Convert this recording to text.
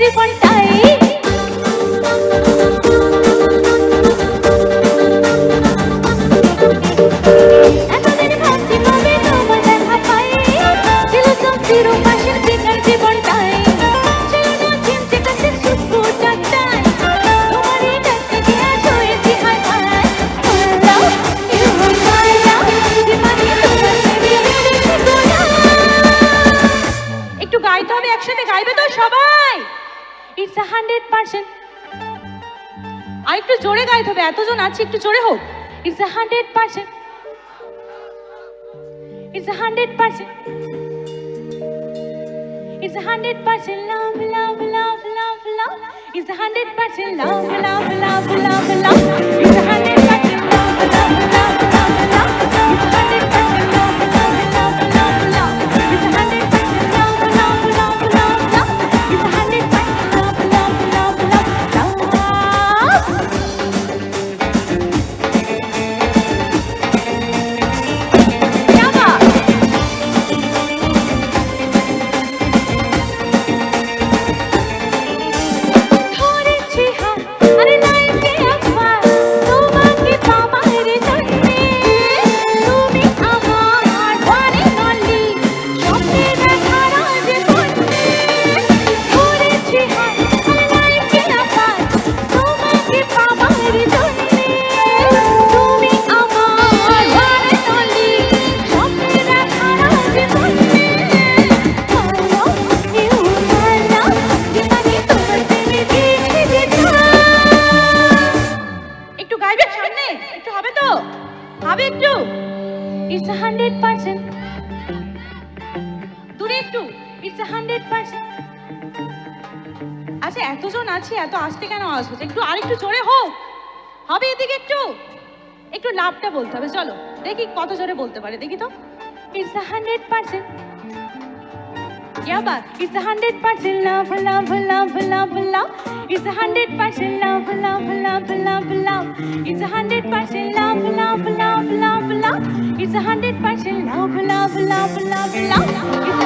জীবনটাই এতদিন ভাবছি কবে তোমার দেখা পাই ছিল চমচির পাশের বেকার জীবনটাই ছিল না চিমচে কাছের সুস্ফুটাটাই তোমারই ডাকতে গিয়ে আজ হয়েছি hi hi love you my love জীবনে তোমার প্রেমে বেশি গোনা একটু গাইতে হবে একসাথে গাইবে তো সবাই ইটস 100% আর একটু জোরে গাইতে হবে এতজন আছে একটু জোরে হোক it's 100% It's 100%. It's 100% love, love, love, love, love. It's 100% love, love, love, love, love. It's 100% love, love, love, love, love. It's 100% love, love, love, love, love. It's 100% love, love, love, love, love. It's 100% love, love, love, love, love. It's 100%. দূরে একটু It's 100%. আচ্ছা এতজন আছে এত আসতে কেন আসবে একটু আরেকটু জোরে হোক হবে এদিকে একটু লাভটা বলতে হবে চলো দেখি কত জোরে বলতে পারে দেখি তো It's 100%. क्या बात It's 100% love, love, love, love, love. It's 100% love, love, love, love, love. It's 100% love, love, love, love, love. It's 100% love, love, love, love, love. It's